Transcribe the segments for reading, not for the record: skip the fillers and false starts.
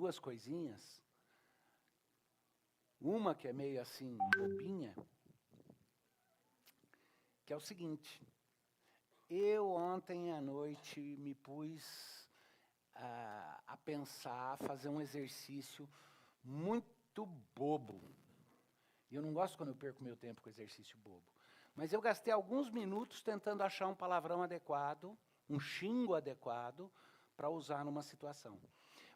duas coisinhas. Uma que é meio assim, bobinha, que é o seguinte. Eu ontem à noite me pus a pensar, a fazer um exercício muito bobo. E eu não gosto quando eu perco meu tempo com exercício bobo. Mas eu gastei alguns minutos tentando achar um palavrão adequado, um xingo adequado, para usar numa situação.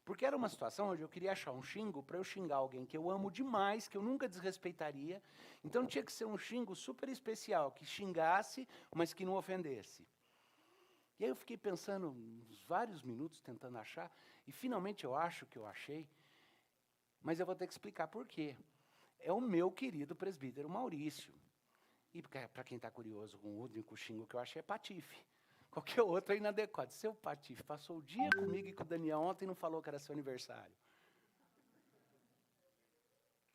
Porque era uma situação onde eu queria achar um xingo para eu xingar alguém que eu amo demais, que eu nunca desrespeitaria. Então tinha que ser um xingo super especial, que xingasse, mas que não ofendesse. E aí eu fiquei pensando uns vários minutos tentando achar, e finalmente eu acho que eu achei, mas eu vou ter que explicar por quê. É o meu querido presbítero Maurício. E para quem está curioso, o único xingo que eu achei é patife. Qualquer outro é inadequado. Seu patife passou o dia comigo e com o Daniel ontem e não falou que era seu aniversário.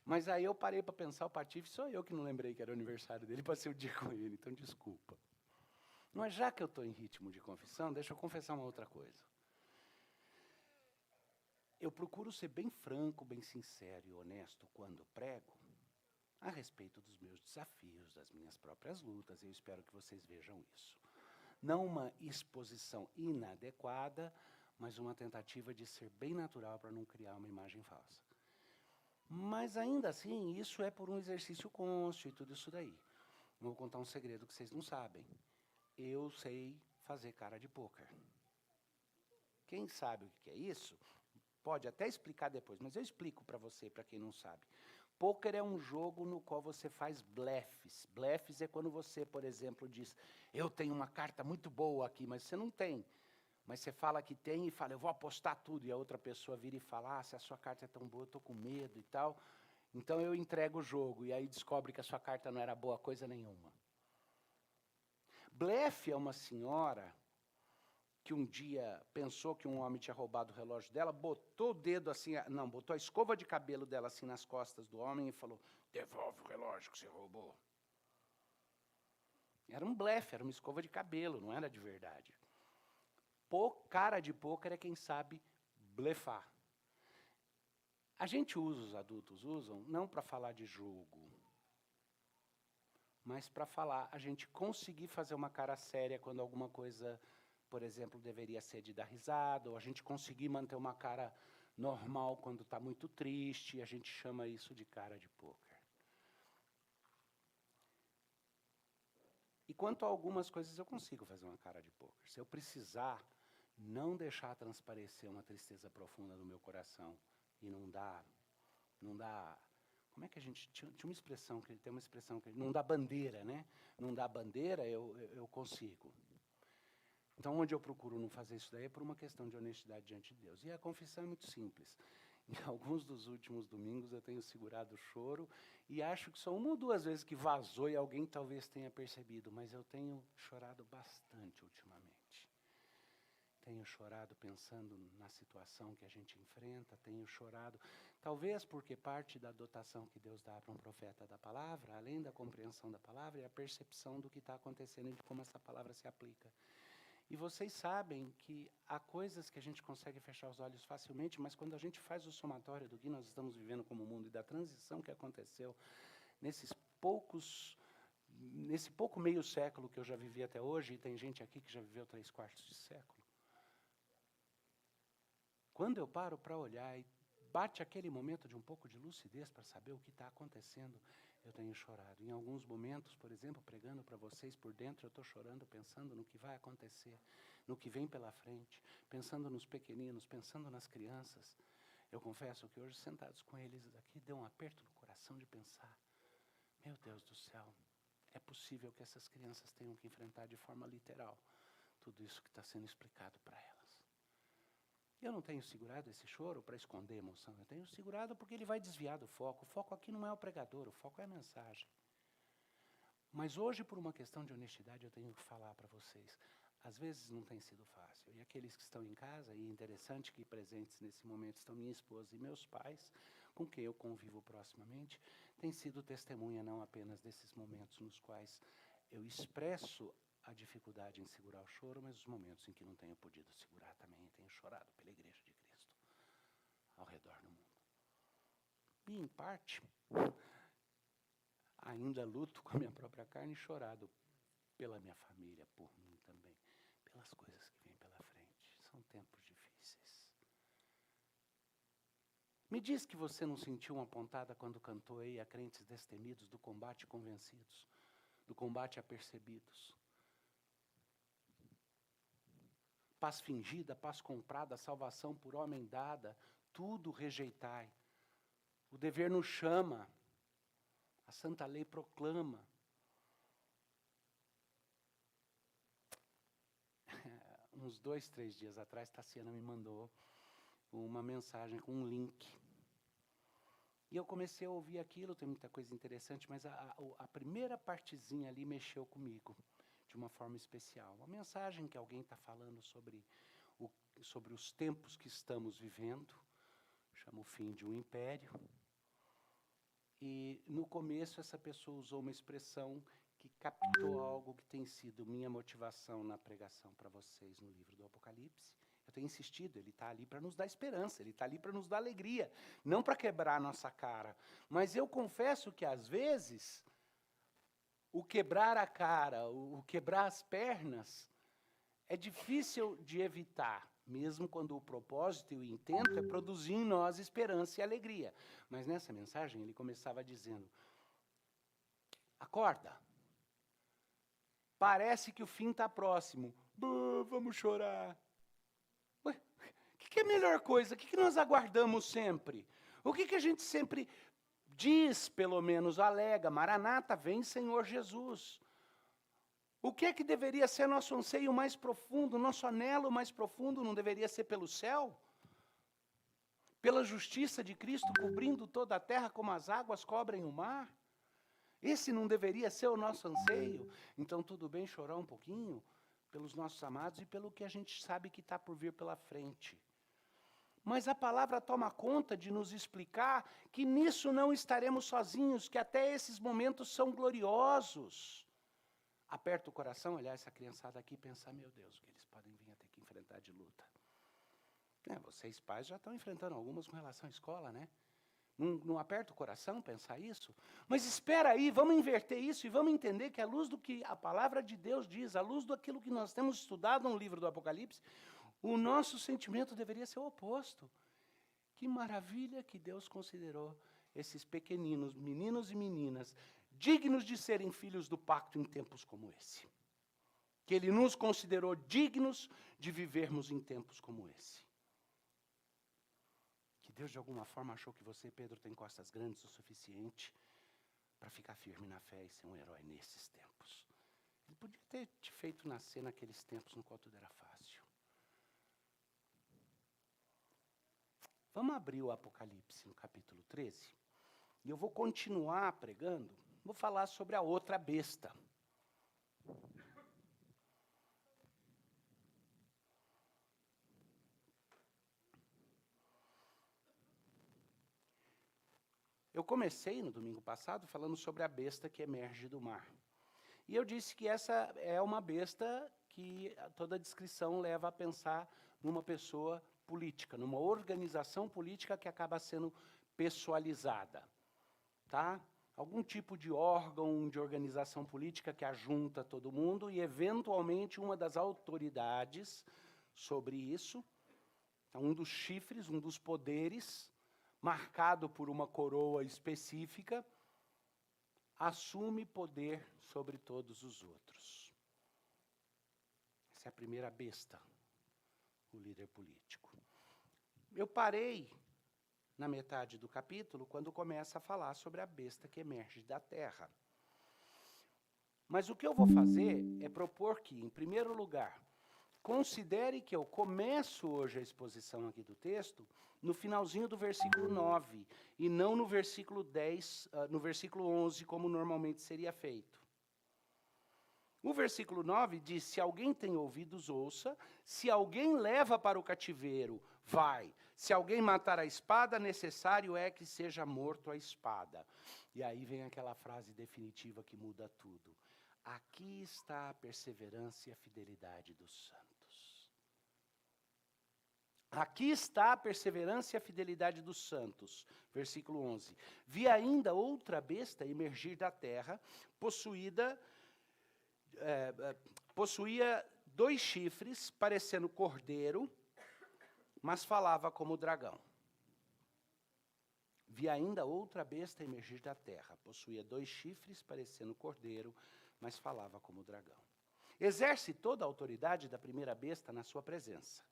Mas aí eu parei para pensar, o patife sou eu que não lembrei que era o aniversário dele, passei o dia com ele, então desculpa. Mas já que eu estou em ritmo de confissão, deixa eu confessar uma outra coisa. Eu procuro ser bem franco, bem sincero e honesto quando prego, a respeito dos meus desafios, das minhas próprias lutas, e eu espero que vocês vejam isso. Não uma exposição inadequada, mas uma tentativa de ser bem natural para não criar uma imagem falsa. Mas ainda assim, isso é por um exercício cônscio e tudo isso daí. Vou contar um segredo que vocês não sabem. Eu sei fazer cara de pôquer. Quem sabe o que é isso, pode até explicar depois, mas eu explico para você, para quem não sabe. Pôquer é um jogo no qual você faz blefes. Blefes é quando você, por exemplo, diz, eu tenho uma carta muito boa aqui, mas você não tem. Mas você fala que tem e fala, eu vou apostar tudo. E a outra pessoa vira e fala, se a sua carta é tão boa, eu estou com medo e tal. Então eu entrego o jogo e aí descobre que a sua carta não era boa coisa nenhuma. Blefe é uma senhora que um dia pensou que um homem tinha roubado o relógio dela, botou o dedo assim, botou a escova de cabelo dela assim nas costas do homem e falou, devolve o relógio que você roubou. Era um blefe, era uma escova de cabelo, não era de verdade. Cara de pôquer é quem sabe blefar. A gente usa, os adultos usam, não para falar de jogo, mas para falar, a gente conseguir fazer uma cara séria quando alguma coisa, por exemplo, deveria ser de dar risada, ou a gente conseguir manter uma cara normal quando está muito triste, a gente chama isso de cara de pôquer. E quanto a algumas coisas eu consigo fazer uma cara de pôquer. Se eu precisar não deixar transparecer uma tristeza profunda no meu coração e não dá, como é que a gente, tinha uma expressão, que ele tem uma expressão, que não dá bandeira, né? Não dá bandeira, eu consigo. Então, onde eu procuro não fazer isso daí é por uma questão de honestidade diante de Deus. E a confissão é muito simples. Em alguns dos últimos domingos eu tenho segurado o choro e acho que só uma ou duas vezes que vazou e alguém talvez tenha percebido, mas eu tenho chorado bastante ultimamente. Tenho chorado pensando na situação que a gente enfrenta, tenho chorado, talvez porque parte da dotação que Deus dá para um profeta da palavra, além da compreensão da palavra, é a percepção do que está acontecendo e de como essa palavra se aplica. E vocês sabem que há coisas que a gente consegue fechar os olhos facilmente, mas quando a gente faz o somatório do que nós estamos vivendo como mundo e da transição que aconteceu nesse pouco meio século que eu já vivi até hoje, e tem gente aqui que já viveu 3/4 de século, quando eu paro para olhar e bate aquele momento de um pouco de lucidez para saber o que está acontecendo, eu tenho chorado. Em alguns momentos, por exemplo, pregando para vocês por dentro, eu estou chorando, pensando no que vai acontecer, no que vem pela frente, pensando nos pequeninos, pensando nas crianças. Eu confesso que hoje, sentados com eles aqui, deu um aperto no coração de pensar, meu Deus do céu, é possível que essas crianças tenham que enfrentar de forma literal tudo isso que está sendo explicado para elas. Eu não tenho segurado esse choro para esconder a emoção, eu tenho segurado porque ele vai desviar do foco. O foco aqui não é o pregador, o foco é a mensagem. Mas hoje, por uma questão de honestidade, eu tenho que falar para vocês. Às vezes não tem sido fácil. E aqueles que estão em casa, e é interessante que presentes nesse momento estão minha esposa e meus pais, com quem eu convivo proximamente, têm sido testemunha não apenas desses momentos nos quais eu expresso a dificuldade em segurar o choro, mas os momentos em que não tenho podido segurar também, tenho chorado pela Igreja de Cristo ao redor E, em parte, ainda luto com a minha própria carne, chorado pela minha família, por mim também, pelas coisas que vêm pela frente. São tempos difíceis. Me diz que você não sentiu uma pontada quando cantou Ei a crentes destemidos, do combate convencidos, do combate apercebidos. Paz fingida, paz comprada, salvação por homem dada, tudo rejeitai. O dever nos chama, a santa lei proclama. Uns 2, 3 dias atrás, Tassiana me mandou uma mensagem com um link. E eu comecei a ouvir aquilo, tem muita coisa interessante, mas a primeira partezinha ali mexeu comigo, de uma forma especial. Uma mensagem que alguém está falando sobre os tempos que estamos vivendo, chama o fim de um império. E, no começo, essa pessoa usou uma expressão que captou algo que tem sido minha motivação na pregação para vocês no livro do Apocalipse. Eu tenho insistido, ele está ali para nos dar esperança, ele está ali para nos dar alegria, não para quebrar a nossa cara. Mas eu confesso que, às vezes, o quebrar a cara, o quebrar as pernas, é difícil de evitar, mesmo quando o propósito e o intento é produzir em nós esperança e alegria. Mas nessa mensagem ele começava dizendo, acorda, parece que o fim está próximo, vamos chorar. Ué, o que é a melhor coisa? O que nós aguardamos sempre? O que a gente sempre diz, pelo menos alega, Maranata, vem Senhor Jesus. O que é que deveria ser nosso anseio mais profundo, nosso anelo mais profundo, não deveria ser pelo céu? Pela justiça de Cristo cobrindo toda a terra como as águas cobrem o mar? Esse não deveria ser o nosso anseio? Então tudo bem chorar um pouquinho pelos nossos amados e pelo que a gente sabe que está por vir pela frente. Mas a palavra toma conta de nos explicar que nisso não estaremos sozinhos, que até esses momentos são gloriosos. Aperta o coração, olhar essa criançada aqui e pensar, meu Deus, o que eles podem vir a ter que enfrentar de luta. Vocês pais já estão enfrentando algumas com relação à escola, né? Não aperta o coração pensar isso? Mas espera aí, vamos inverter isso e vamos entender que à luz do que a palavra de Deus diz, à luz daquilo que nós temos estudado no livro do Apocalipse, o nosso sentimento deveria ser o oposto. Que maravilha que Deus considerou esses pequeninos, meninos e meninas, dignos de serem filhos do pacto em tempos como esse. Que Ele nos considerou dignos de vivermos em tempos como esse. Que Deus, de alguma forma, achou que você, Pedro, tem costas grandes o suficiente para ficar firme na fé e ser um herói nesses tempos. Ele podia ter te feito nascer naqueles tempos no qual tudo era fácil. Vamos abrir o Apocalipse no capítulo 13. E eu vou continuar pregando, vou falar sobre a outra besta. Eu comecei no domingo passado falando sobre a besta que emerge do mar. E eu disse que essa é uma besta que toda a descrição leva a pensar numa pessoa política, numa organização política que acaba sendo pessoalizada. Tá? Algum tipo de órgão de organização política que ajunta todo mundo e, eventualmente, uma das autoridades sobre isso, um dos chifres, um dos poderes, marcado por uma coroa específica, assume poder sobre todos os outros. Essa é a primeira besta, o líder político. Eu parei na metade do capítulo, quando começa a falar sobre a besta que emerge da terra. Mas o que eu vou fazer é propor que, em primeiro lugar, considere que eu começo hoje a exposição aqui do texto no finalzinho do versículo 9, e não no versículo 10, no versículo 11, como normalmente seria feito. O versículo 9 diz, se alguém tem ouvidos, ouça, se alguém leva para o cativeiro, vai. Se alguém matar a espada, necessário é que seja morto a espada. E aí vem aquela frase definitiva que muda tudo. Aqui está a perseverança e a fidelidade dos santos. Aqui está a perseverança e a fidelidade dos santos. Versículo 11. Vi ainda outra besta emergir da terra, possuía 2 chifres, parecendo cordeiro, mas falava como dragão. Vi ainda outra besta emergir da terra, possuía 2 chifres, parecendo cordeiro, mas falava como dragão. Exerce toda a autoridade da primeira besta na sua presença.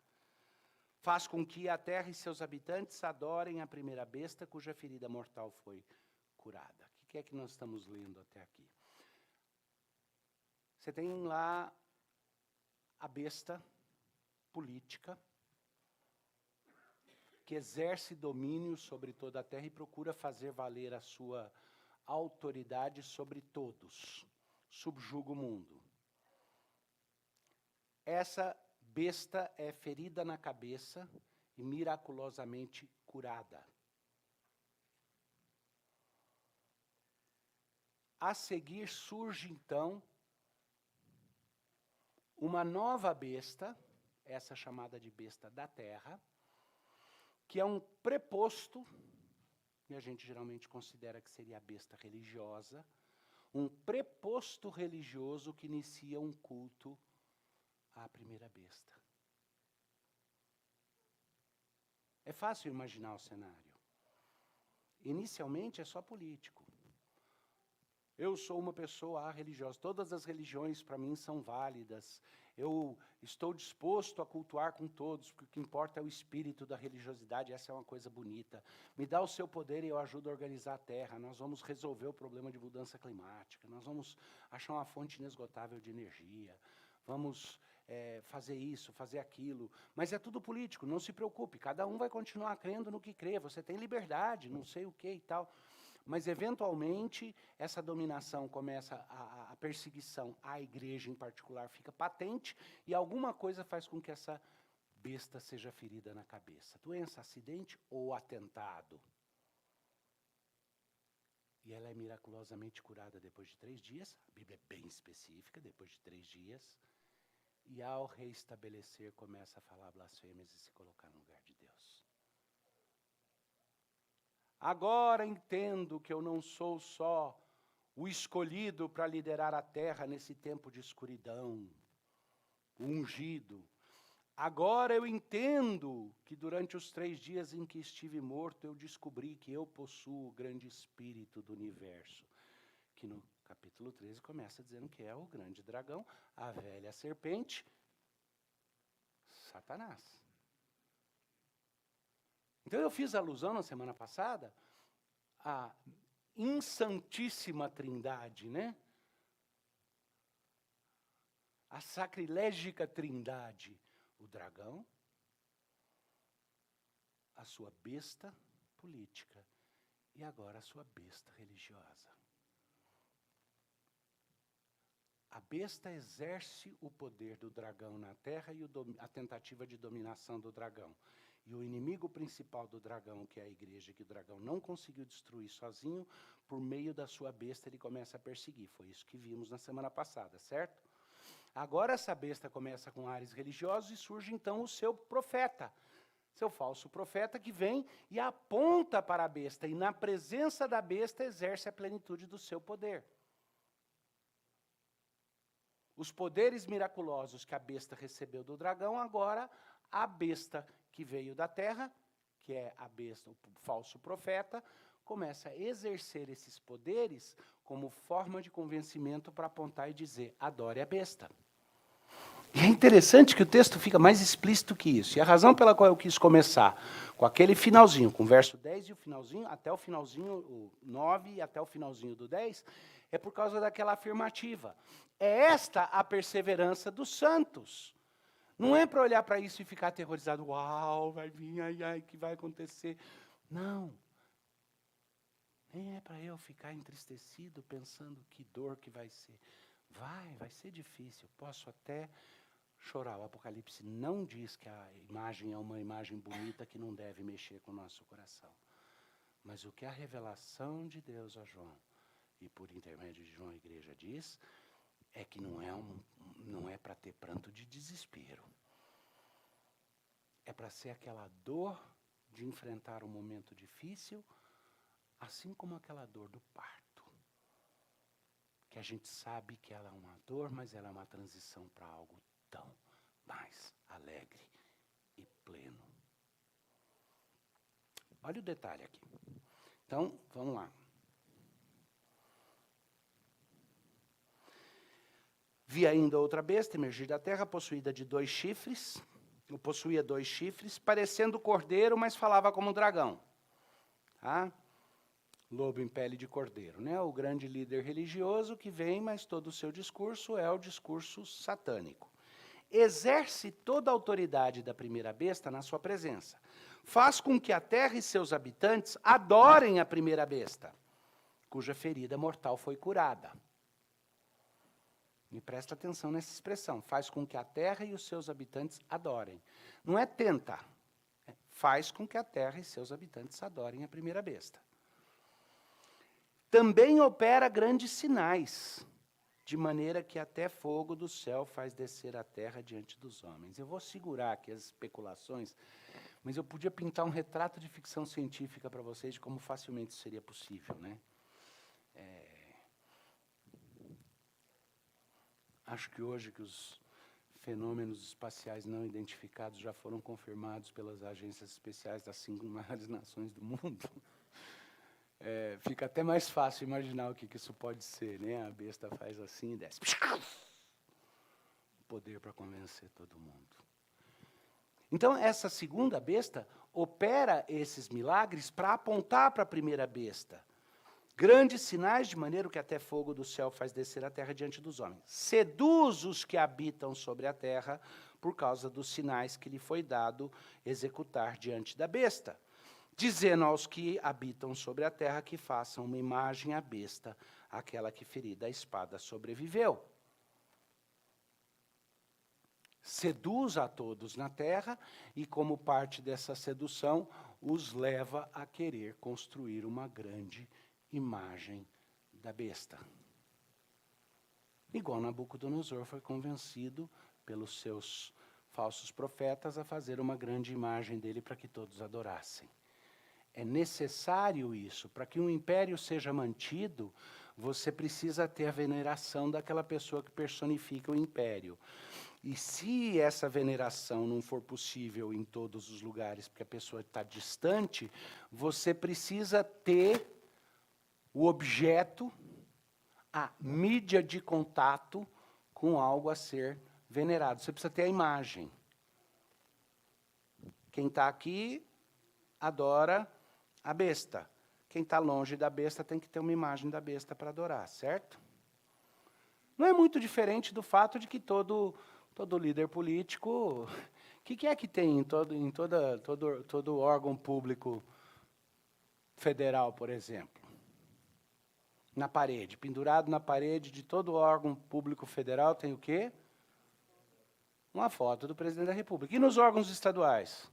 Faz com que a terra e seus habitantes adorem a primeira besta, cuja ferida mortal foi curada. O que é que nós estamos lendo até aqui? Você tem lá a besta política, que exerce domínio sobre toda a terra e procura fazer valer a sua autoridade sobre todos, subjuga o mundo. Essa besta é ferida na cabeça e miraculosamente curada. A seguir surge, então, uma nova besta, essa chamada de besta da terra, que é um preposto, e a gente geralmente considera que seria a besta religiosa, um preposto religioso que inicia um culto à primeira besta. É fácil imaginar o cenário. Inicialmente é só político. Eu sou uma pessoa religiosa, todas as religiões para mim são válidas. Eu estou disposto a cultuar com todos, porque o que importa é o espírito da religiosidade, essa é uma coisa bonita. Me dá o seu poder e eu ajudo a organizar a terra. Nós vamos resolver o problema de mudança climática, nós vamos achar uma fonte inesgotável de energia, vamos fazer isso, fazer aquilo. Mas é tudo político, não se preocupe, cada um vai continuar crendo no que crê, você tem liberdade, não sei o que e tal. Mas, eventualmente, essa dominação começa, a perseguição à igreja em particular fica patente, e alguma coisa faz com que essa besta seja ferida na cabeça. Doença, acidente ou atentado. E ela é miraculosamente curada depois de 3 dias, a Bíblia é bem específica, depois de 3 dias, e ao reestabelecer começa a falar blasfêmias e se colocar no lugar de Deus. Agora entendo que eu não sou só o escolhido para liderar a terra nesse tempo de escuridão, o ungido. Agora eu entendo que durante os 3 dias em que estive morto, eu descobri que eu possuo o grande espírito do universo, que no capítulo 13 começa dizendo que é o grande dragão, a velha serpente, Satanás. Então eu fiz alusão na semana passada à insantíssima trindade, né? A sacrilégica trindade, o dragão, a sua besta política e agora a sua besta religiosa. A besta exerce o poder do dragão na terra e a tentativa de dominação do dragão. E o inimigo principal do dragão, que é a igreja, que o dragão não conseguiu destruir sozinho, por meio da sua besta ele começa a perseguir. Foi isso que vimos na semana passada, certo? Agora essa besta começa com ares religiosos e surge então o seu profeta, seu falso profeta, que vem e aponta para a besta, e na presença da besta exerce a plenitude do seu poder. Os poderes miraculosos que a besta recebeu do dragão, agora a besta que veio da terra, que é a besta, o falso profeta, começa a exercer esses poderes como forma de convencimento para apontar e dizer, adore a besta. E é interessante que o texto fica mais explícito que isso. E a razão pela qual eu quis começar com aquele finalzinho, com o verso 10 e o finalzinho, até o finalzinho, o 9 e até o finalzinho do 10, é por causa daquela afirmativa. É esta a perseverança dos santos. Não é para olhar para isso e ficar aterrorizado, uau, vai vir, ai, ai, o que vai acontecer? Não. Nem é para eu ficar entristecido pensando que dor que vai ser. Vai ser difícil, posso até chorar. O Apocalipse não diz que a imagem é uma imagem bonita que não deve mexer com o nosso coração. Mas o que a revelação de Deus a João, e por intermédio de João a igreja diz, é que não é para ter pranto de desespero. é para ser aquela dor de enfrentar um momento difícil, assim como aquela dor do parto. Que a gente sabe que ela é uma dor, mas ela é uma transição para algo tão mais alegre e pleno. Olha o detalhe aqui. Então, vamos lá. Vi ainda outra besta emergir da terra, possuía 2 chifres, parecendo cordeiro, mas falava como dragão. Tá? Lobo em pele de cordeiro, né? O grande líder religioso que vem, mas todo o seu discurso é o discurso satânico. Exerce toda a autoridade da primeira besta na sua presença. Faz com que a terra e seus habitantes adorem a primeira besta, cuja ferida mortal foi curada. E presta atenção nessa expressão. Faz com que a terra e os seus habitantes adorem. Não é tenta. Faz com que a terra e seus habitantes adorem a primeira besta. Também opera grandes sinais, de maneira que até fogo do céu faz descer a terra diante dos homens. Eu vou segurar aqui as especulações, mas eu podia pintar um retrato de ficção científica para vocês de como facilmente isso seria possível, né? Acho que hoje que os fenômenos espaciais não identificados já foram confirmados pelas agências especiais das 5 maiores nações do mundo, fica até mais fácil imaginar o que isso pode ser, né? A besta faz assim e desce. O poder para convencer todo mundo. Então, essa segunda besta opera esses milagres para apontar para a primeira besta. Grandes sinais, de maneira que até fogo do céu faz descer a terra diante dos homens. Seduz os que habitam sobre a terra por causa dos sinais que lhe foi dado executar diante da besta, dizendo aos que habitam sobre a terra que façam uma imagem à besta, aquela que ferida a espada sobreviveu. Seduz a todos na terra e, como parte dessa sedução, os leva a querer construir uma grande imagem da besta. Igual Nabucodonosor foi convencido pelos seus falsos profetas a fazer uma grande imagem dele para que todos adorassem. É necessário isso. Para que um império seja mantido, você precisa ter a veneração daquela pessoa que personifica o império. E se essa veneração não for possível em todos os lugares, porque a pessoa está distante, você precisa ter o objeto, a mídia de contato com algo a ser venerado. Você precisa ter a imagem. Quem está aqui adora a besta. Quem está longe da besta tem que ter uma imagem da besta para adorar, certo? Não é muito diferente do fato de que todo líder político... O que é que tem em todo órgão público federal, por exemplo? Na parede, pendurado na parede de todo órgão público federal, tem o quê? Uma foto do presidente da República. E nos órgãos estaduais?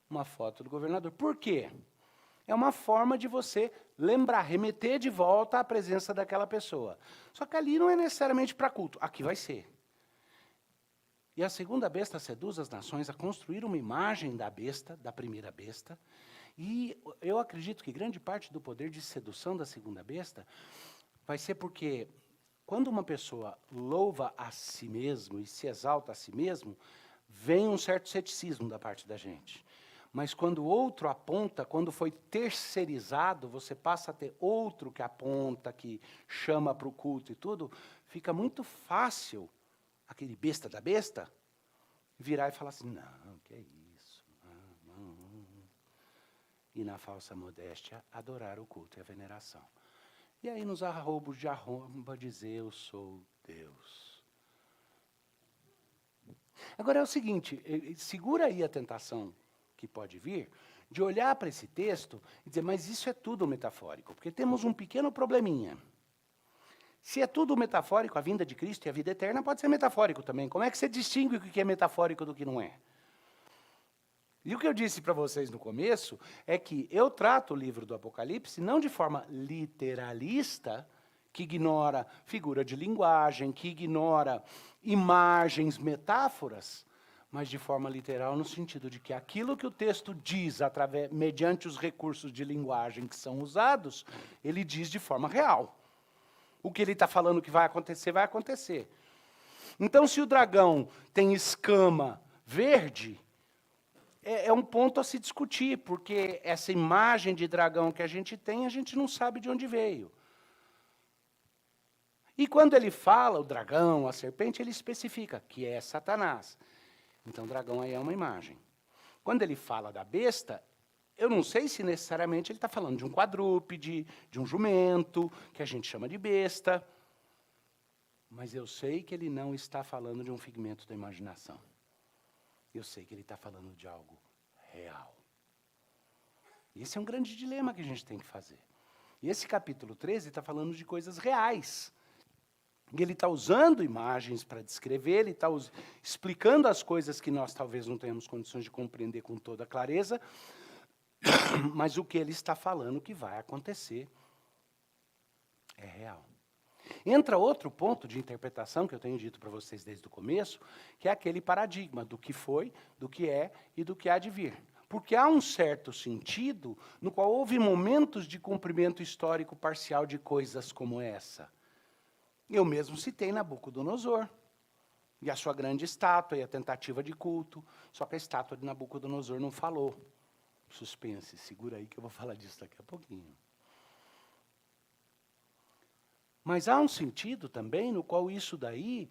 Uma foto do governador. Por quê? É uma forma de você lembrar, remeter de volta à presença daquela pessoa. Só que ali não é necessariamente para culto. Aqui vai ser. E a segunda besta seduz as nações a construir uma imagem da besta, da primeira besta. E eu acredito que grande parte do poder de sedução da segunda besta vai ser porque quando uma pessoa louva a si mesmo e se exalta a si mesmo, vem um certo ceticismo da parte da gente. Mas quando o outro aponta, quando foi terceirizado, você passa a ter outro que aponta, que chama para o culto e tudo, fica muito fácil aquele besta da besta virar e falar assim, não, que é isso, não. E na falsa modéstia, adorar o culto e a veneração. E aí nos arroubos de arromba dizer, eu sou Deus. Agora é o seguinte, segura aí a tentação que pode vir, de olhar para esse texto e dizer, mas isso é tudo metafórico, porque temos um pequeno probleminha. Se é tudo metafórico, a vinda de Cristo e a vida eterna pode ser metafórico também. Como é que você distingue o que é metafórico do que não é? E o que eu disse para vocês no começo é que eu trato o livro do Apocalipse não de forma literalista, que ignora figura de linguagem, que ignora imagens, metáforas, mas de forma literal no sentido de que aquilo que o texto diz mediante os recursos de linguagem que são usados, ele diz de forma real. O que ele está falando que vai acontecer, vai acontecer. Então, se o dragão tem escama verde, é um ponto a se discutir, porque essa imagem de dragão que a gente tem, a gente não sabe de onde veio. E quando ele fala, o dragão, a serpente, ele especifica que é Satanás. Então, o dragão aí é uma imagem. Quando ele fala da besta, eu não sei se necessariamente ele está falando de um quadrúpede, de um jumento, que a gente chama de besta, mas eu sei que ele não está falando de um figmento da imaginação. Eu sei que ele está falando de algo real. E esse é um grande dilema que a gente tem que fazer. E esse capítulo 13 está falando de coisas reais. E ele está usando imagens para descrever, ele está explicando as coisas que nós talvez não tenhamos condições de compreender com toda clareza, mas o que ele está falando que vai acontecer é real. Entra outro ponto de interpretação que eu tenho dito para vocês desde o começo, que é aquele paradigma do que foi, do que é e do que há de vir. Porque há um certo sentido no qual houve momentos de cumprimento histórico parcial de coisas como essa. Eu mesmo citei Nabucodonosor, e a sua grande estátua e a tentativa de culto, só que a estátua de Nabucodonosor não falou. Suspense, segura aí que eu vou falar disso daqui a pouquinho. Mas há um sentido também no qual isso daí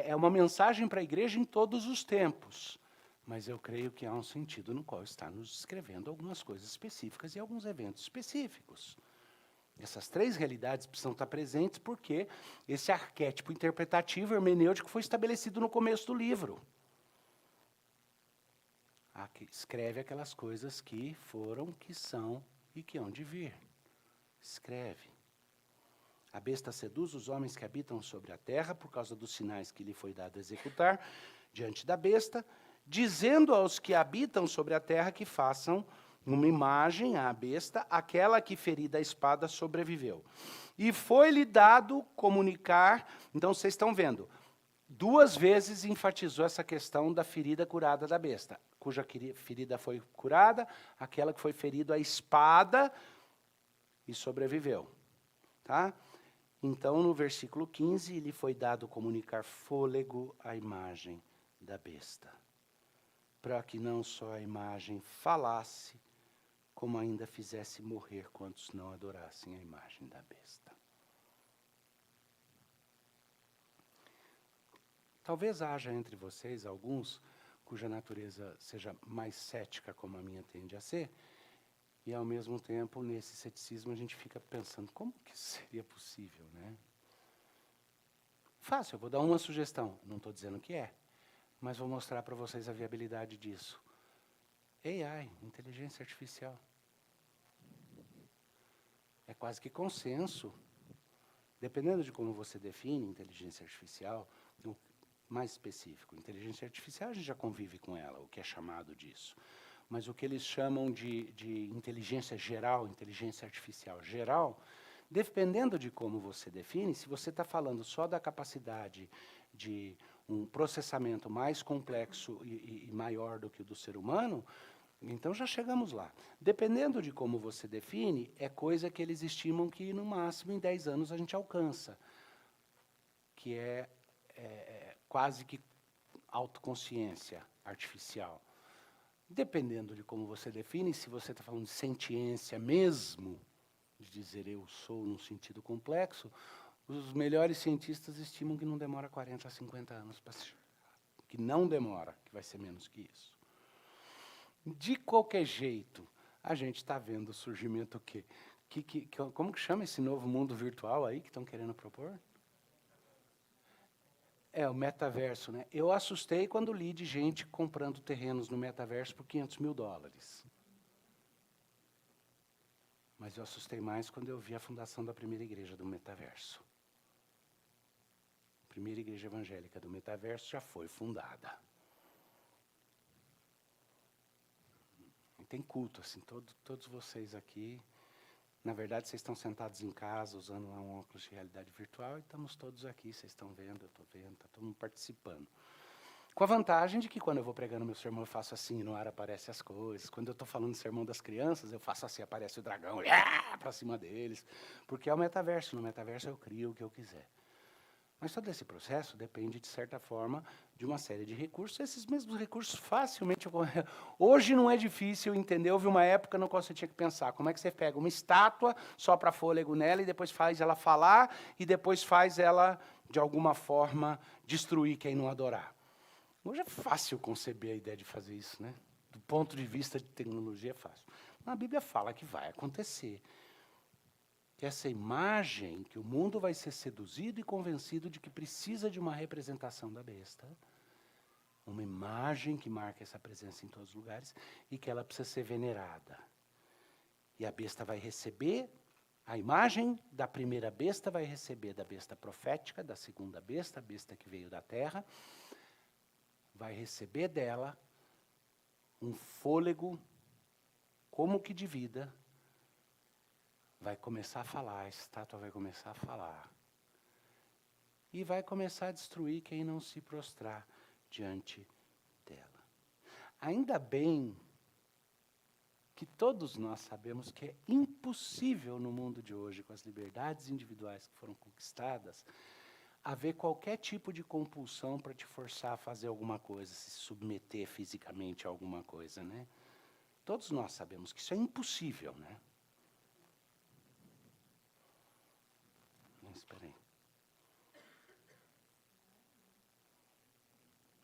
é uma mensagem para a igreja em todos os tempos. Mas eu creio que há um sentido no qual está nos descrevendo algumas coisas específicas e alguns eventos específicos. Essas três realidades precisam estar presentes porque esse arquétipo interpretativo hermenêutico foi estabelecido no começo do livro. Aqui, escreve aquelas coisas que foram, que são e que hão de vir. Escreve. A besta seduz os homens que habitam sobre a terra por causa dos sinais que lhe foi dado executar diante da besta, dizendo aos que habitam sobre a terra que façam uma imagem à besta, aquela que ferida a espada sobreviveu. E foi-lhe dado comunicar, então vocês estão vendo, 2 vezes enfatizou essa questão da ferida curada da besta, cuja ferida foi curada, aquela que foi ferida a espada e sobreviveu. Tá? Então, no versículo 15, lhe foi dado comunicar fôlego à imagem da besta, para que não só a imagem falasse, como ainda fizesse morrer quantos não adorassem a imagem da besta. Talvez haja entre vocês alguns cuja natureza seja mais cética, como a minha tende a ser, e, ao mesmo tempo, nesse ceticismo, a gente fica pensando, como que isso seria possível, né? Fácil, eu vou dar uma sugestão. Não estou dizendo que é, mas vou mostrar para vocês a viabilidade disso. AI, inteligência artificial. É quase que consenso. Dependendo de como você define inteligência artificial, mais específico, inteligência artificial, a gente já convive com ela, o que é chamado disso. Mas o que eles chamam de inteligência geral, inteligência artificial geral, dependendo de como você define, se você está falando só da capacidade de um processamento mais complexo e maior do que o do ser humano, então já chegamos lá. Dependendo de como você define, é coisa que eles estimam que, no máximo, em 10 anos a gente alcança, que é quase que autoconsciência artificial. Dependendo de como você define, se você está falando de sentiência mesmo, de dizer eu sou num sentido complexo, os melhores cientistas estimam que não demora 40 a 50 anos para se chegar. Que não demora, que vai ser menos que isso. De qualquer jeito, a gente está vendo o surgimento o quê? Como que chama esse novo mundo virtual aí que estão querendo propor? É, o metaverso, né? Eu assustei quando li de gente comprando terrenos no metaverso por $500 mil. Mas eu assustei mais quando eu vi a fundação da primeira igreja do metaverso. A primeira igreja evangélica do metaverso já foi fundada. E tem culto, assim, todos vocês aqui. Na verdade, vocês estão sentados em casa, usando lá um óculos de realidade virtual, e estamos todos aqui, vocês estão vendo, eu estou vendo, está todo mundo participando. Com a vantagem de que quando eu vou pregando meu sermão, eu faço assim, e no ar aparecem as coisas. Quando eu estou falando do sermão das crianças, eu faço assim, aparece o dragão, para cima deles. Porque é o metaverso. No metaverso eu crio o que eu quiser. Mas todo esse processo depende, de certa forma, de uma série de recursos. Esses mesmos recursos facilmente ocorrem. Hoje não é difícil entender. Houve uma época no qual você tinha que pensar como é que você pega uma estátua, sopra fôlego nela e depois faz ela falar e depois faz ela, de alguma forma, destruir quem não adorar. Hoje é fácil conceber a ideia de fazer isso, né? Do ponto de vista de tecnologia é fácil. Mas a Bíblia fala que vai acontecer. Que essa imagem, que o mundo vai ser seduzido e convencido de que precisa de uma representação da besta, uma imagem que marca essa presença em todos os lugares e que ela precisa ser venerada. E a besta vai receber, a imagem da primeira besta vai receber da besta profética, da segunda besta, a besta que veio da terra, vai receber dela um fôlego como que de vida, vai começar a falar, a estátua vai começar a falar. E vai começar a destruir quem não se prostrar diante dela. Ainda bem que todos nós sabemos que é impossível no mundo de hoje, com as liberdades individuais que foram conquistadas, haver qualquer tipo de compulsão para te forçar a fazer alguma coisa, se submeter fisicamente a alguma coisa, né? Todos nós sabemos que isso é impossível, né? Espera aí.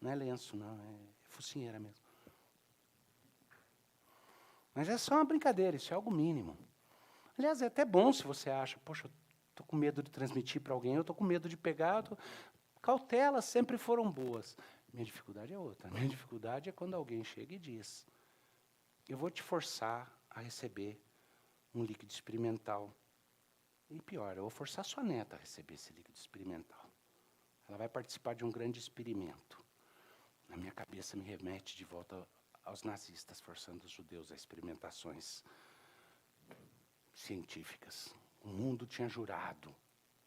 Não é lenço, não, é focinheira mesmo. Mas é só uma brincadeira, isso é algo mínimo. Aliás, é até bom se você acha, poxa, eu estou com medo de transmitir para alguém, eu estou com medo de pegar. Cautelas sempre foram boas. Minha dificuldade é outra. Minha dificuldade é quando alguém chega e diz, eu vou te forçar a receber um líquido experimental. E pior, eu vou forçar sua neta a receber esse líquido experimental. Ela vai participar de um grande experimento. Na minha cabeça me remete de volta aos nazistas, forçando os judeus a experimentações científicas. O mundo tinha jurado,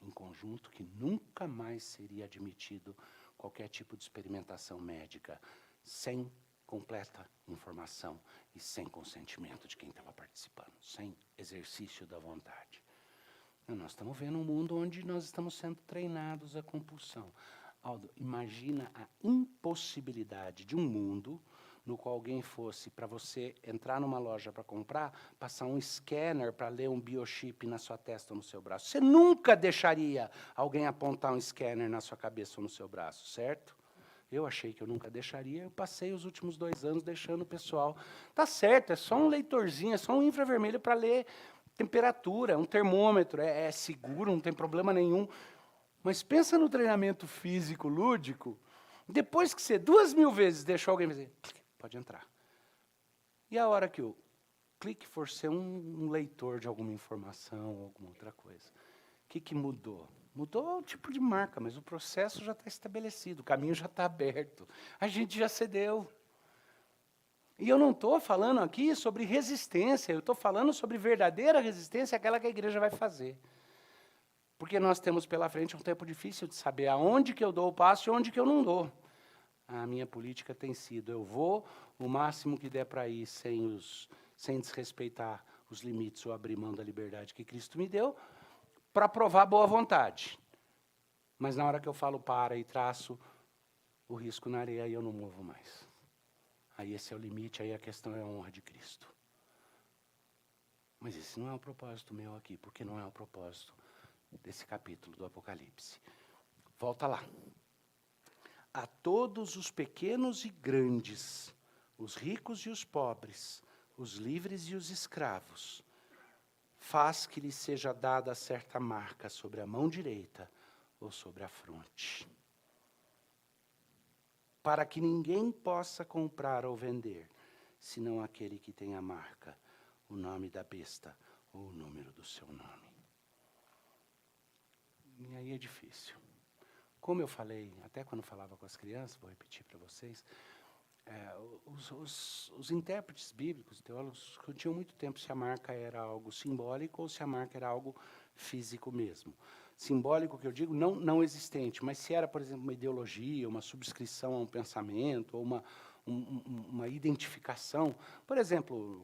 em conjunto, que nunca mais seria admitido qualquer tipo de experimentação médica sem completa informação e sem consentimento de quem estava participando, sem exercício da vontade. Nós estamos vendo um mundo onde nós estamos sendo treinados à compulsão. Aldo, imagina a impossibilidade de um mundo no qual alguém fosse, para você entrar numa loja para comprar, passar um scanner para ler um biochip na sua testa ou no seu braço. Você nunca deixaria alguém apontar um scanner na sua cabeça ou no seu braço, certo? Eu achei que eu nunca deixaria, eu passei os últimos 2 anos deixando o pessoal. Tá certo, é só um leitorzinho, é só um infravermelho para ler temperatura, um termômetro, é seguro, não tem problema nenhum. Mas pensa no treinamento físico lúdico, depois que você 2.000 vezes deixou alguém dizer, pode entrar. E a hora que o clique for ser um leitor de alguma informação, ou alguma outra coisa, o que mudou? Mudou o tipo de marca, mas o processo já está estabelecido, o caminho já está aberto. A gente já cedeu. E eu não estou falando aqui sobre resistência, eu estou falando sobre verdadeira resistência, aquela que a igreja vai fazer. Porque nós temos pela frente um tempo difícil de saber aonde que eu dou o passo e onde que eu não dou. A minha política tem sido, eu vou o máximo que der para ir sem desrespeitar os limites ou abrir mão da liberdade que Cristo me deu, para provar boa vontade. Mas na hora que eu falo para e traço o risco na areia, aí eu não movo mais. Aí esse é o limite, aí a questão é a honra de Cristo. Mas esse não é o propósito meu aqui, porque não é o propósito desse capítulo do Apocalipse. Volta lá. A todos os pequenos e grandes, os ricos e os pobres, os livres e os escravos, faz que lhe seja dada certa marca sobre a mão direita ou sobre a fronte, para que ninguém possa comprar ou vender, senão aquele que tem a marca, o nome da besta ou o número do seu nome. E aí é difícil. Como eu falei, até quando falava com as crianças, vou repetir para vocês, os intérpretes bíblicos, teólogos, discutiam muito tempo se a marca era algo simbólico ou se a marca era algo físico mesmo. simbólico que eu digo, não existente, mas se era, por exemplo, uma ideologia, uma subscrição a um pensamento, ou uma identificação. Por exemplo,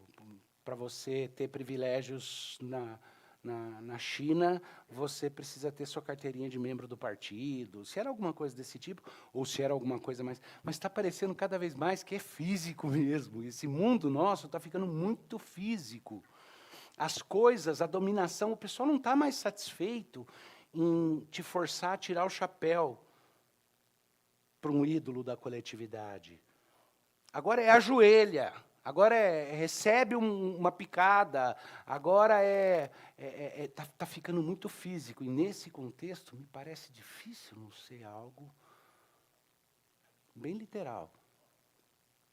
para você ter privilégios na China, você precisa ter sua carteirinha de membro do partido. Se era alguma coisa desse tipo, ou se era alguma coisa mais... Mas está parecendo cada vez mais que é físico mesmo. Esse mundo nosso está ficando muito físico. As coisas, a dominação, o pessoal não está mais satisfeito em te forçar a tirar o chapéu para um ídolo da coletividade. Agora é ajoelha, agora recebe uma picada, agora tá ficando muito físico. E nesse contexto, me parece difícil não ser algo bem literal.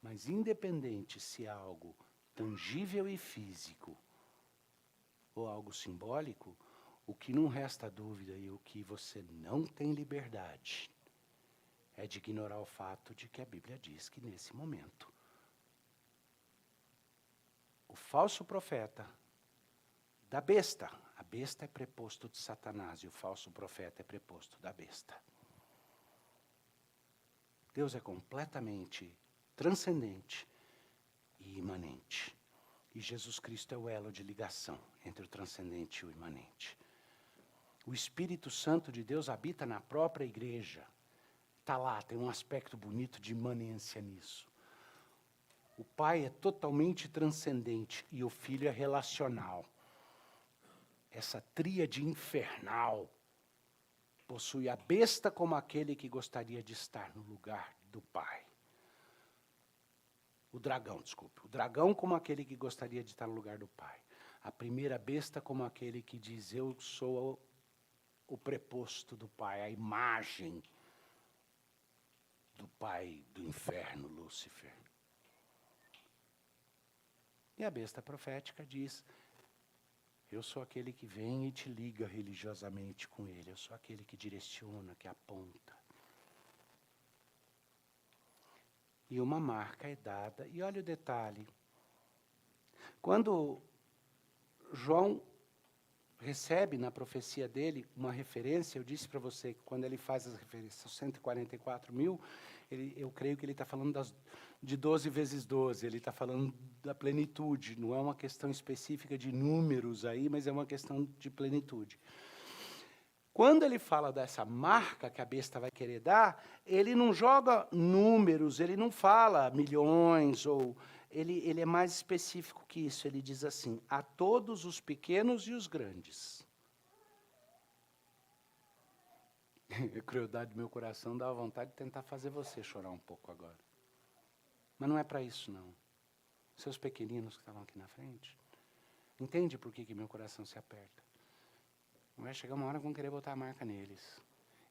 Mas independente se é algo tangível e físico ou algo simbólico, o que não resta dúvida e o que você não tem liberdade é de ignorar o fato de que a Bíblia diz que nesse momento o falso profeta da besta, a besta é preposto de Satanás e o falso profeta é preposto da besta. Deus é completamente transcendente e imanente. E Jesus Cristo é o elo de ligação entre o transcendente e o imanente. O Espírito Santo de Deus habita na própria igreja. Está lá, tem um aspecto bonito de imanência nisso. O Pai é totalmente transcendente e o Filho é relacional. Essa tríade infernal possui a besta como aquele que gostaria de estar no lugar do Pai. O dragão como aquele que gostaria de estar no lugar do Pai. A primeira besta como aquele que diz, eu sou o preposto do Pai, a imagem do pai do inferno, Lúcifer. E a besta profética diz, eu sou aquele que vem e te liga religiosamente com ele, eu sou aquele que direciona, que aponta. E uma marca é dada, e olha o detalhe, quando João recebe na profecia dele uma referência, eu disse para você que quando ele faz as referências, 144 mil, eu creio que ele está falando de 12 vezes 12, ele está falando da plenitude, não é uma questão específica de números aí, mas é uma questão de plenitude. Quando ele fala dessa marca que a besta vai querer dar, ele não joga números, ele não fala milhões, ou ele é mais específico que isso. Ele diz assim, a todos os pequenos e os grandes. A crueldade do meu coração dá vontade de tentar fazer você chorar um pouco agora. Mas não é para isso, não. Seus pequeninos que estavam aqui na frente, entende por que meu coração se aperta? Vai chegar uma hora que vão querer botar a marca neles.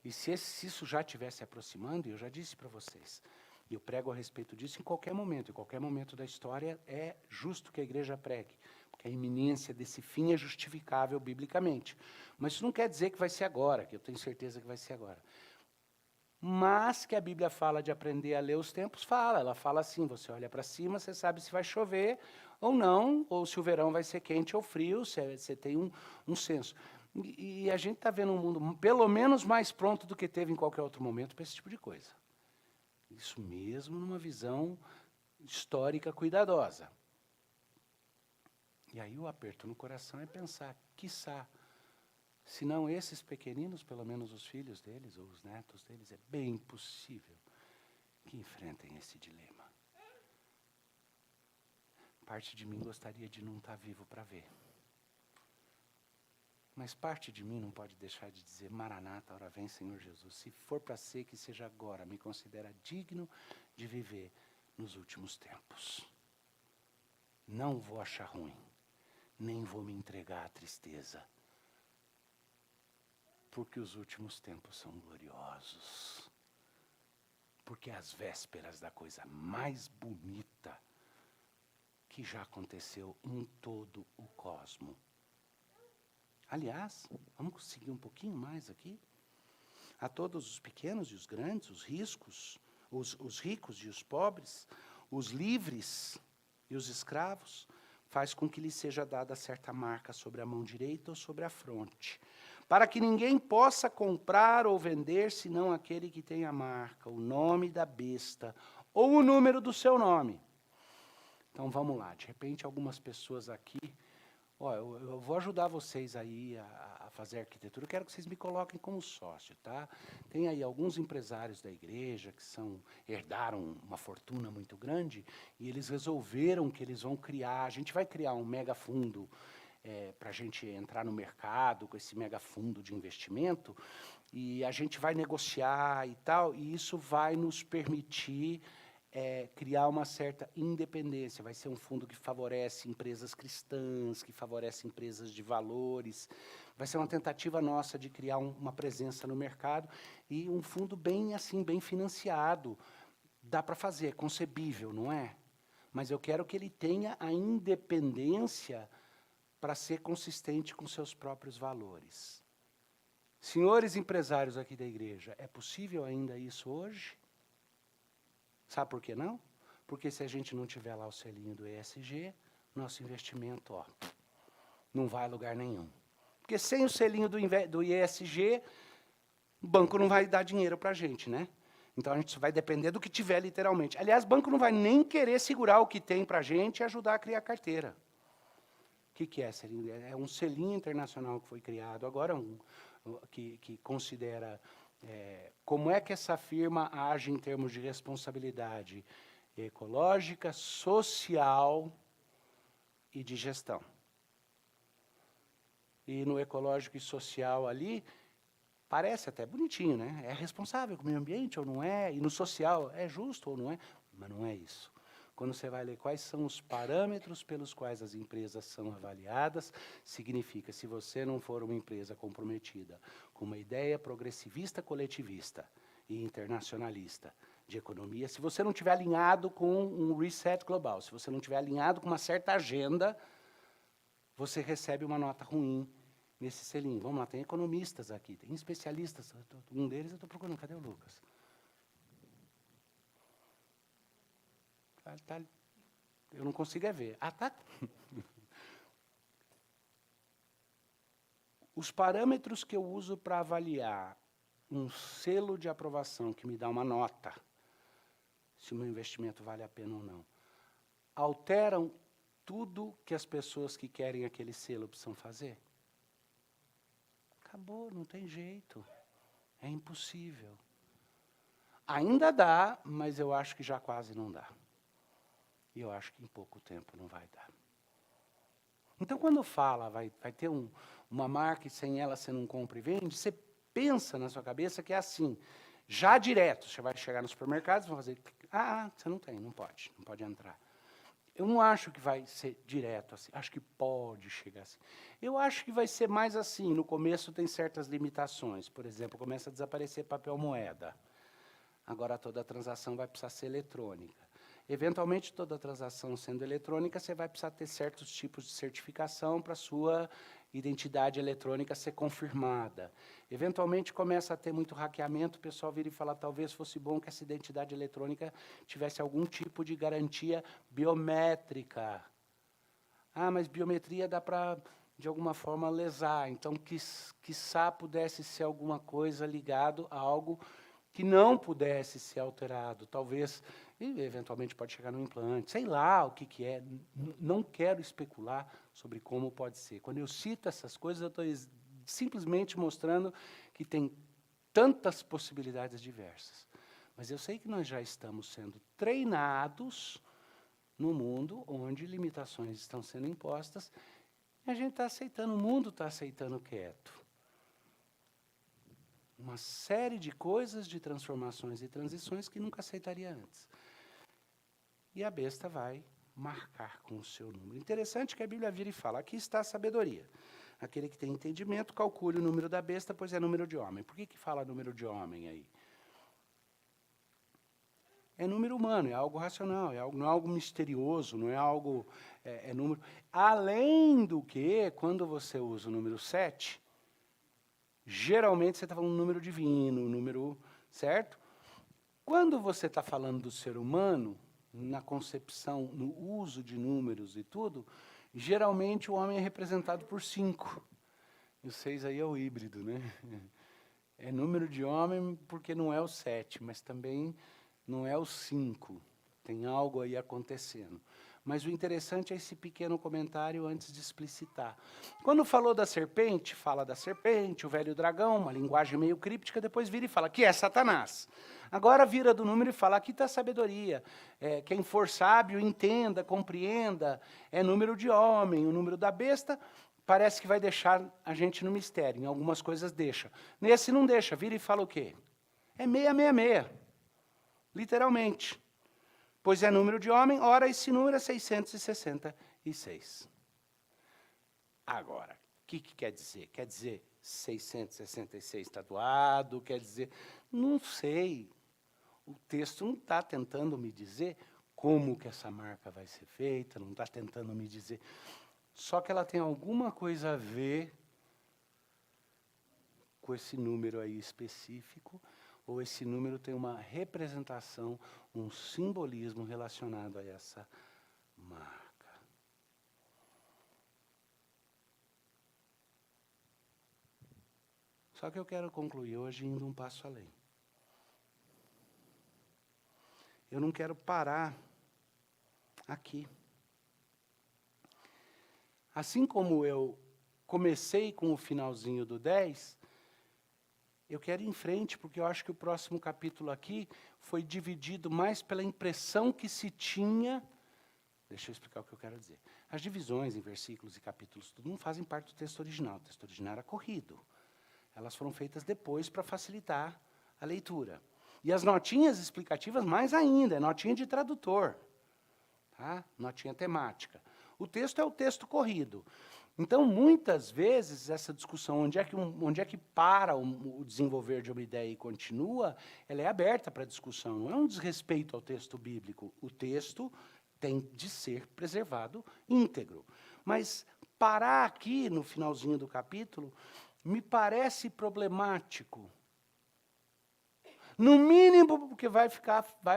E se isso já estiver se aproximando, eu já disse para vocês, e eu prego a respeito disso em qualquer momento da história é justo que a igreja pregue, porque a iminência desse fim é justificável biblicamente. Mas isso não quer dizer que vai ser agora, que eu tenho certeza que vai ser agora. Mas que a Bíblia fala de aprender a ler os tempos, fala. Ela fala assim, você olha para cima, você sabe se vai chover ou não, ou se o verão vai ser quente ou frio, você tem um senso. E a gente está vendo um mundo pelo menos mais pronto do que teve em qualquer outro momento para esse tipo de coisa. Isso mesmo numa visão histórica cuidadosa. E aí o aperto no coração é pensar, quiçá, se não esses pequeninos, pelo menos os filhos deles ou os netos deles, é bem possível que enfrentem esse dilema. Parte de mim gostaria de não estar vivo para ver. Mas parte de mim não pode deixar de dizer, Maranata, ora vem, Senhor Jesus. Se for para ser, que seja agora. Me considera digno de viver nos últimos tempos. Não vou achar ruim, nem vou me entregar à tristeza. Porque os últimos tempos são gloriosos. Porque é as vésperas da coisa mais bonita que já aconteceu em todo o cosmos. Aliás, vamos seguir um pouquinho mais aqui. A todos os pequenos e os grandes, os ricos e os pobres, os livres e os escravos, faz com que lhes seja dada certa marca sobre a mão direita ou sobre a fronte, para que ninguém possa comprar ou vender senão aquele que tem a marca, o nome da besta ou o número do seu nome. Então vamos lá, de repente algumas pessoas aqui, eu vou ajudar vocês aí a fazer arquitetura, eu quero que vocês me coloquem como sócio, tá? Tem aí alguns empresários da igreja que herdaram uma fortuna muito grande e eles resolveram que eles vão criar, a gente vai criar um mega fundo para a gente entrar no mercado com esse mega fundo de investimento e a gente vai negociar e tal, e isso vai nos permitir criar uma certa independência. Vai ser um fundo que favorece empresas cristãs, que favorece empresas de valores. Vai ser uma tentativa nossa de criar uma presença no mercado e um fundo bem assim, bem financiado. Dá para fazer, é concebível, não é? Mas eu quero que ele tenha a independência para ser consistente com seus próprios valores. Senhores empresários aqui da igreja, é possível ainda isso hoje? Sabe por que não? Porque se a gente não tiver lá o selinho do ESG, nosso investimento não vai a lugar nenhum. Porque sem o selinho do ESG, o banco não vai dar dinheiro para a gente, né? Então a gente vai depender do que tiver literalmente. Aliás, o banco não vai nem querer segurar o que tem para a gente e ajudar a criar carteira. O que é selinho? É um selinho internacional que foi criado agora, que considera como é que essa firma age em termos de responsabilidade ecológica, social e de gestão. E no ecológico e social ali, parece até bonitinho, né? É responsável com o meio ambiente ou não é? E no social, é justo ou não é? Mas não é isso. Quando você vai ler quais são os parâmetros pelos quais as empresas são avaliadas, significa, se você não for uma empresa comprometida com uma ideia progressivista, coletivista e internacionalista de economia, se você não estiver alinhado com um reset global, se você não estiver alinhado com uma certa agenda, você recebe uma nota ruim nesse selinho. Vamos lá, tem economistas aqui, tem especialistas, um deles eu estou procurando, cadê o Lucas? Eu não consigo ver. Ah, tá. Os parâmetros que eu uso para avaliar um selo de aprovação que me dá uma nota, se o meu investimento vale a pena ou não, alteram tudo que as pessoas que querem aquele selo precisam fazer? Acabou, não tem jeito. É impossível. Ainda dá, mas eu acho que já quase não dá. E eu acho que em pouco tempo não vai dar. Então, quando fala, vai ter uma marca e sem ela você não compra e vende, você pensa na sua cabeça que é assim, já direto, você vai chegar no supermercado, vão fazer, você não tem, não pode entrar. Eu não acho que vai ser direto assim, acho que pode chegar assim. Eu acho que vai ser mais assim, no começo tem certas limitações, por exemplo, começa a desaparecer papel moeda. Agora toda a transação vai precisar ser eletrônica. Eventualmente, toda transação sendo eletrônica, você vai precisar ter certos tipos de certificação para a sua identidade eletrônica ser confirmada. Eventualmente, começa a ter muito hackeamento, o pessoal vira e fala, talvez fosse bom que essa identidade eletrônica tivesse algum tipo de garantia biométrica. Mas biometria dá para, de alguma forma, lesar. Então, quiçá pudesse ser alguma coisa ligado a algo que não pudesse ser alterado, talvez, e eventualmente pode chegar no implante, sei lá o que é, não quero especular sobre como pode ser. Quando eu cito essas coisas, eu estou simplesmente mostrando que tem tantas possibilidades diversas. Mas eu sei que nós já estamos sendo treinados no mundo onde limitações estão sendo impostas e a gente está aceitando, o mundo está aceitando quieto. Uma série de coisas, de transformações e transições que nunca aceitaria antes. E a besta vai marcar com o seu número. Interessante que a Bíblia vira e fala, aqui está a sabedoria. Aquele que tem entendimento, calcule o número da besta, pois é número de homem. Por que fala número de homem aí? É número humano, é algo racional, não é algo misterioso, não é algo... É número. Além do que, quando você usa o número 7, geralmente você está falando um número divino, um número certo. Quando você está falando do ser humano, na concepção, no uso de números e tudo, geralmente o homem é representado por 5. E o 6 aí é o híbrido, né? É número de homem porque não é o 7, mas também não é o 5. Tem algo aí acontecendo. Mas o interessante é esse pequeno comentário antes de explicitar. Quando falou da serpente, fala da serpente, o velho dragão, uma linguagem meio críptica, depois vira e fala que é Satanás. Agora vira do número e fala, aqui está a sabedoria. Quem for sábio, entenda, compreenda. É número de homem, o número da besta, parece que vai deixar a gente no mistério. Em algumas coisas deixa. Nesse não deixa, vira e fala o quê? É 666, literalmente. Pois é número de homem, ora esse número é 666. Agora, o que quer dizer? Quer dizer 666 tatuado? Quer dizer... Não sei. O texto não está tentando me dizer como que essa marca vai ser feita, não está tentando me dizer... Só que ela tem alguma coisa a ver com esse número aí específico, ou esse número tem uma representação, um simbolismo relacionado a essa marca. Só que eu quero concluir hoje indo um passo além. Eu não quero parar aqui. Assim como eu comecei com o finalzinho do 10, eu quero ir em frente, porque eu acho que o próximo capítulo aqui foi dividido mais pela impressão que se tinha. Deixa eu explicar o que eu quero dizer. As divisões em versículos e capítulos, tudo não fazem parte do texto original. O texto original era corrido. Elas foram feitas depois para facilitar a leitura. E as notinhas explicativas, mais ainda, é notinha de tradutor. Tá? Notinha temática. O texto é o texto corrido. Então, muitas vezes, essa discussão, onde é que para o desenvolver de uma ideia e continua, ela é aberta para discussão. Não é um desrespeito ao texto bíblico. O texto tem de ser preservado íntegro. Mas parar aqui, no finalzinho do capítulo, me parece problemático. No mínimo, porque vai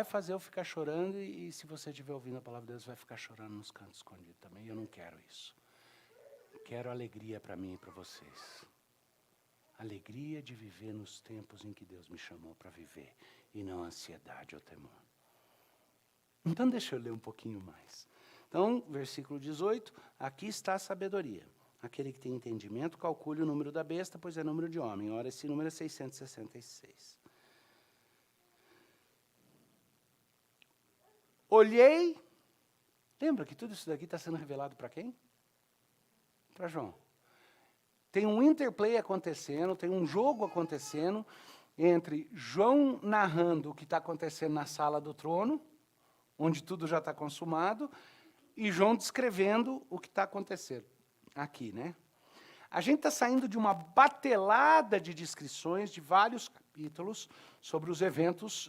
fazer eu ficar chorando, e se você estiver ouvindo a palavra de Deus, vai ficar chorando nos cantos escondidos também. Eu não quero isso. Quero alegria para mim e para vocês. Alegria de viver nos tempos em que Deus me chamou para viver, e não ansiedade ou temor. Então, deixa eu ler um pouquinho mais. Então, versículo 18, aqui está a sabedoria. Aquele que tem entendimento, calcule o número da besta, pois é número de homem. Ora, esse número é 666. Olhei, lembra que tudo isso daqui está sendo revelado para quem? Para João. Tem um interplay acontecendo, tem um jogo acontecendo entre João narrando o que está acontecendo na sala do trono, onde tudo já está consumado, e João descrevendo o que está acontecendo aqui, né? A gente está saindo de uma batelada de descrições de vários capítulos sobre os eventos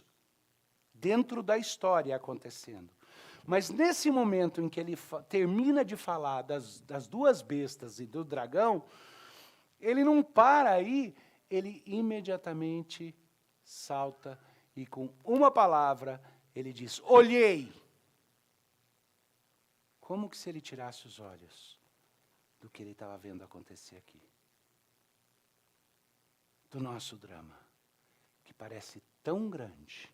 dentro da história acontecendo. Mas nesse momento em que ele termina de falar das duas bestas e do dragão, ele não para aí, ele imediatamente salta e com uma palavra ele diz, olhei. Como que se ele tirasse os olhos do que ele estava vendo acontecer aqui? Do nosso drama, que parece tão grande,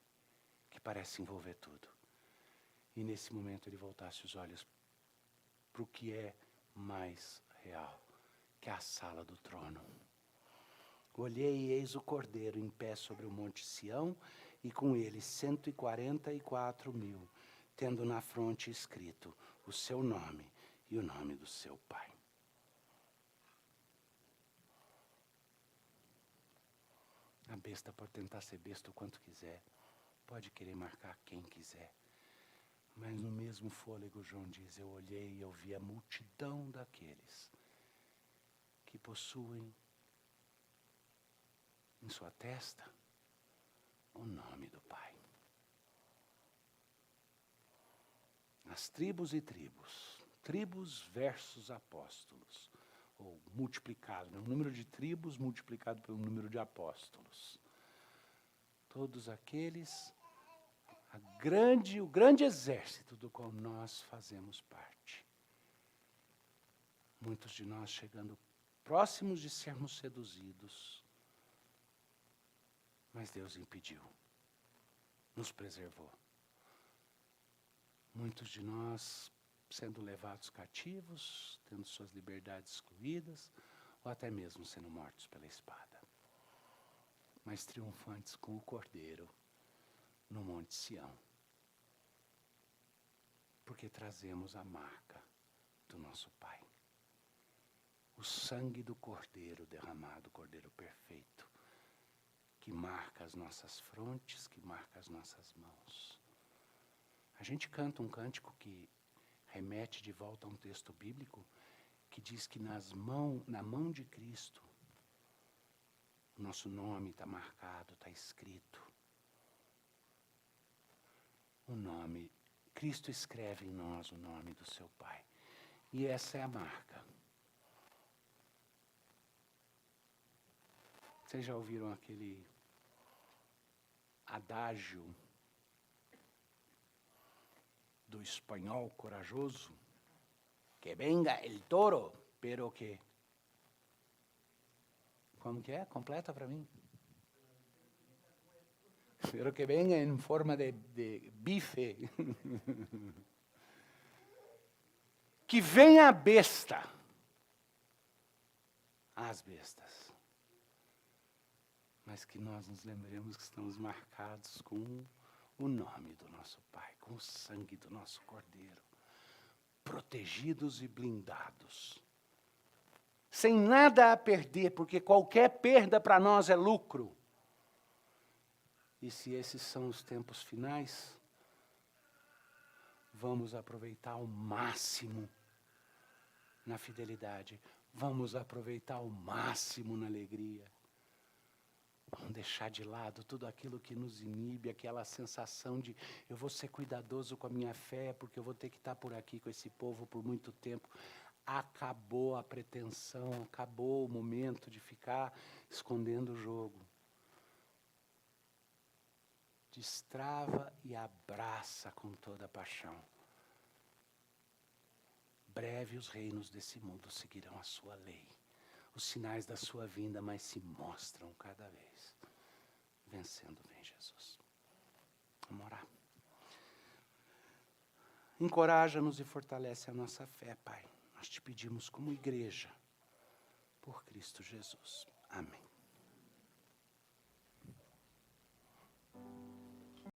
que parece envolver tudo. E nesse momento ele voltasse os olhos para o que é mais real, que é a sala do trono. Olhei e eis o Cordeiro em pé sobre o monte Sião, e com ele 144.000, tendo na fronte escrito o seu nome e o nome do seu Pai. A besta pode tentar ser besta o quanto quiser, pode querer marcar quem quiser. Mas no mesmo fôlego, João diz, eu olhei e eu vi a multidão daqueles que possuem em sua testa o nome do Pai. As tribos e tribos versus apóstolos, ou multiplicado, né? O número de tribos multiplicado pelo número de apóstolos. Todos aqueles... o grande exército do qual nós fazemos parte. Muitos de nós chegando próximos de sermos seduzidos. Mas Deus impediu, nos preservou. Muitos de nós sendo levados cativos, tendo suas liberdades excluídas, ou até mesmo sendo mortos pela espada. Mas triunfantes com o Cordeiro no Monte Sião. Porque trazemos a marca do nosso Pai. O sangue do Cordeiro derramado, Cordeiro perfeito, que marca as nossas frontes, que marca as nossas mãos. A gente canta um cântico que remete de volta a um texto bíblico que diz que na mão de Cristo, o nosso nome está marcado, está escrito. O nome, Cristo escreve em nós o nome do seu Pai. E essa é a marca. Vocês já ouviram aquele adágio do espanhol corajoso? Que venga el toro, pero que... Como que é? Completa para mim. Pero que venga em forma de bife. Que venha a besta. As bestas. Mas que nós nos lembremos que estamos marcados com o nome do nosso Pai, com o sangue do nosso Cordeiro, protegidos e blindados, sem nada a perder, porque qualquer perda para nós é lucro. E se esses são os tempos finais, vamos aproveitar ao máximo na fidelidade, vamos aproveitar ao máximo na alegria. Vamos deixar de lado tudo aquilo que nos inibe, aquela sensação de eu vou ser cuidadoso com a minha fé, porque eu vou ter que estar por aqui com esse povo por muito tempo. Acabou a pretensão, acabou o momento de ficar escondendo o jogo. Destrava e abraça com toda a paixão. Breve os reinos desse mundo seguirão a sua lei. Os sinais da sua vinda mais se mostram cada vez. Vencendo vem Jesus. Vamos orar. Encoraja-nos e fortalece a nossa fé, Pai. Nós te pedimos como igreja, por Cristo Jesus. Amém.